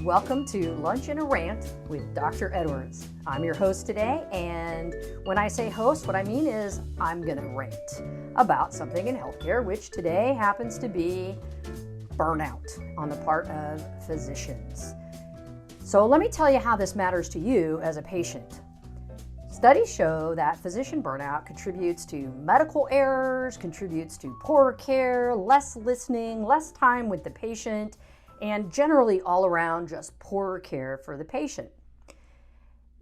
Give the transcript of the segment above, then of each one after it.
Welcome to Lunch and a Rant with Dr. Edwards. I'm your host today, and when I say host, what I mean is I'm going to rant about something in healthcare, which today happens to be burnout on the part of physicians. So let me tell you how this matters to you as a patient. Studies show that physician burnout contributes to medical errors, contributes to poorer care, less listening, less time with the patient, and generally all around just poorer care for the patient.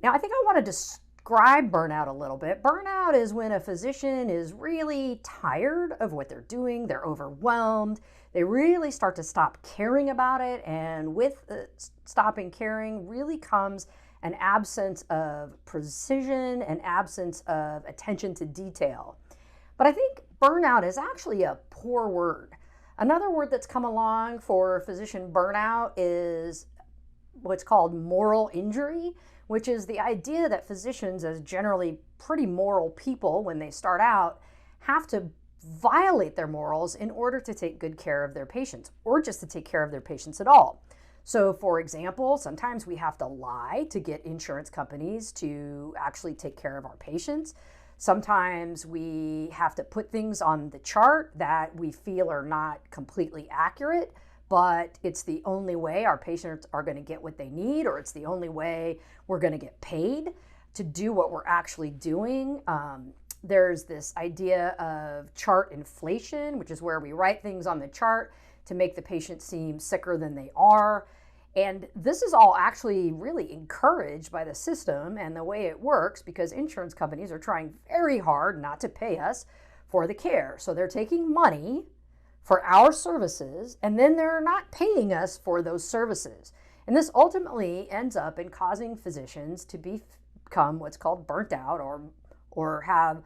Now, I think I want to describe burnout a little bit. Burnout is when a physician is really tired of what they're doing, they're overwhelmed, they really start to stop caring about it, and with stopping caring really comes an absence of precision, an absence of attention to detail. But I think burnout is actually a poor word. Another word that's come along for physician burnout is what's called moral injury, which is the idea that physicians, as generally pretty moral people when they start out, have to violate their morals in order to take good care of their patients, or just to take care of their patients at all. So, for example, sometimes we have to lie to get insurance companies to actually take care of our patients. Sometimes we have to put things on the chart that we feel are not completely accurate, but it's the only way our patients are going to get what they need, or it's the only way we're going to get paid to do what we're actually doing. There's this idea of chart inflation, which is where we write things on the chart to make the patient seem sicker than they are. And this is all actually really encouraged by the system and the way it works, because insurance companies are trying very hard not to pay us for the care. So they're taking money for our services, and then they're not paying us for those services. And this ultimately ends up in causing physicians to become what's called burnt out or have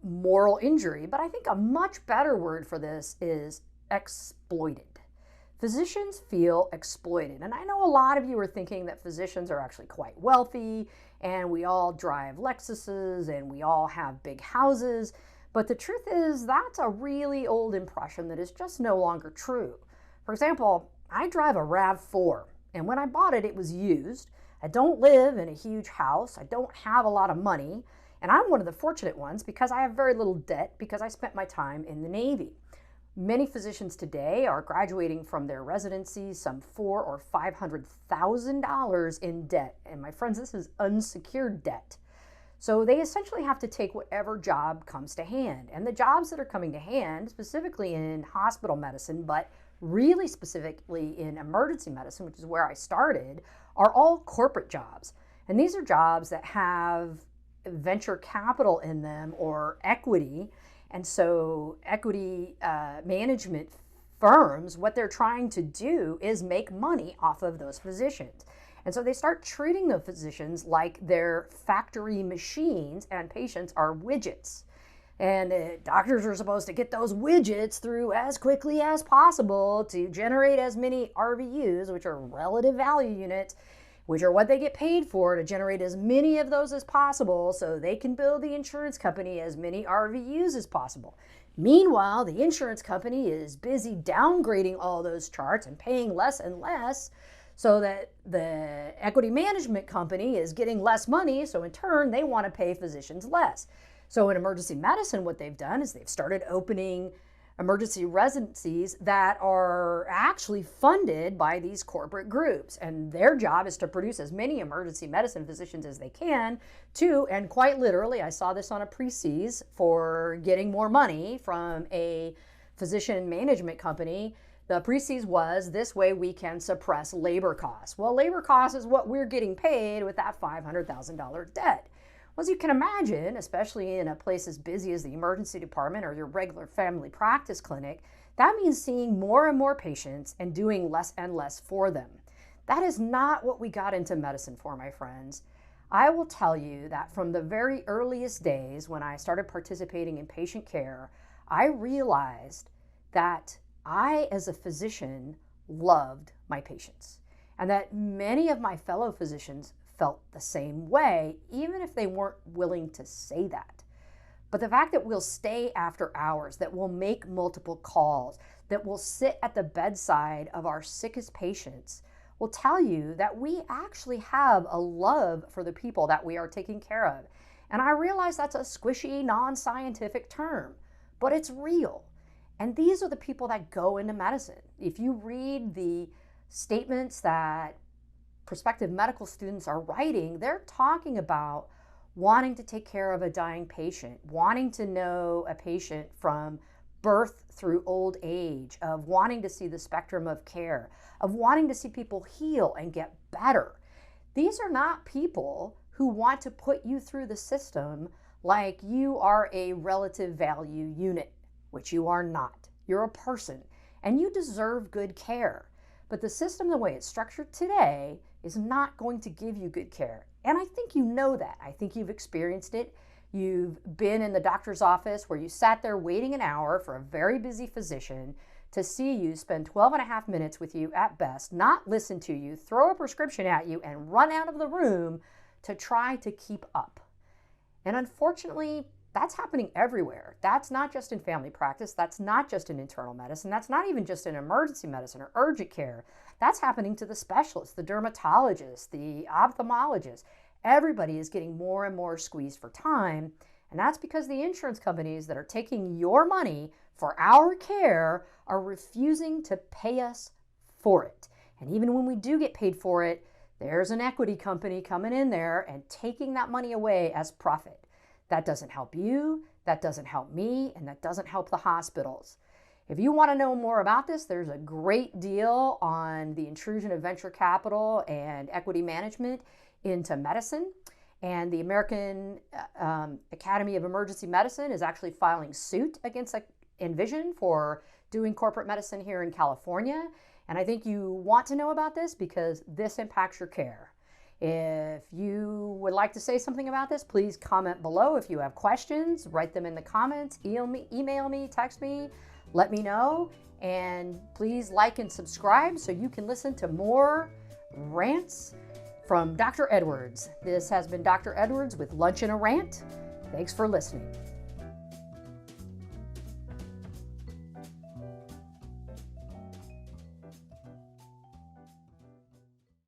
moral injury. But I think a much better word for this is exploited. Physicians feel exploited. And I know a lot of you are thinking that physicians are actually quite wealthy and we all drive Lexuses and we all have big houses. But the truth is that's a really old impression that is just no longer true. For example, I drive a RAV4, and when I bought it, it was used. I don't live in a huge house. I don't have a lot of money. And I'm one of the fortunate ones because I have very little debt because I spent my time in the Navy. Many physicians today are graduating from their residencies some $400,000 or $500,000 in debt. And my friends, this is unsecured debt. So they essentially have to take whatever job comes to hand. And the jobs that are coming to hand, specifically in hospital medicine, but really specifically in emergency medicine, which is where I started, are all corporate jobs. And these are jobs that have venture capital in them or equity. And so equity management firms, what they're trying to do is make money off of those physicians. And so they start treating the physicians like they're factory machines and patients are widgets. And doctors are supposed to get those widgets through as quickly as possible to generate as many RVUs, which are relative value units, which are what they get paid for, to generate as many of those as possible so they can bill the insurance company as many RVUs as possible. Meanwhile, the insurance company is busy downgrading all those charts and paying less and less so that the equity management company is getting less money, so in turn they want to pay physicians less. So in emergency medicine, what they've done is they've started opening emergency residencies that are actually funded by these corporate groups. And their job is to produce as many emergency medicine physicians as they can to, and quite literally, I saw this on a pre-Cs for getting more money from a physician management company. The pre-Cs was, this way we can suppress labor costs. Well, labor costs is what we're getting paid with that $500,000 debt. Well, as you can imagine, especially in a place as busy as the emergency department or your regular family practice clinic, that means seeing more and more patients and doing less and less for them. That is not what we got into medicine for, my friends. I will tell you that from the very earliest days when I started participating in patient care, I realized that I, as a physician, loved my patients, and that many of my fellow physicians felt the same way, even if they weren't willing to say that. But the fact that we'll stay after hours, that we'll make multiple calls, that we'll sit at the bedside of our sickest patients, will tell you that we actually have a love for the people that we are taking care of. And I realize that's a squishy, non-scientific term, but it's real. And these are the people that go into medicine. If you read the statements that prospective medical students are writing, they're talking about wanting to take care of a dying patient, wanting to know a patient from birth through old age, of wanting to see the spectrum of care, of wanting to see people heal and get better. These are not people who want to put you through the system like you are a relative value unit, which you are not. You're a person and you deserve good care. But the system, the way it's structured today, is not going to give you good care. And I think you know that. I think you've experienced it. You've been in the doctor's office where you sat there waiting an hour for a very busy physician to see you spend 12 and a half minutes with you at best, not listen to you, throw a prescription at you, and run out of the room to try to keep up. And unfortunately, that's happening everywhere. That's not just in family practice. That's not just in internal medicine. That's not even just in emergency medicine or urgent care. That's happening to the specialists, the dermatologists, the ophthalmologists. Everybody is getting more and more squeezed for time. And that's because the insurance companies that are taking your money for our care are refusing to pay us for it. And even when we do get paid for it, there's an equity company coming in there and taking that money away as profit. That doesn't help you, that doesn't help me, and that doesn't help the hospitals. If you want to know more about this, there's a great deal on the intrusion of venture capital and equity management into medicine. And the American Academy of Emergency Medicine is actually filing suit against Envision for doing corporate medicine here in California. And I think you want to know about this because this impacts your care. If you would like to say something about this, please comment below. If you have questions, write them in the comments, email me, text me, let me know. And please like and subscribe so you can listen to more rants from Dr. Edwards. This has been Dr. Edwards with Lunch and a Rant. Thanks for listening.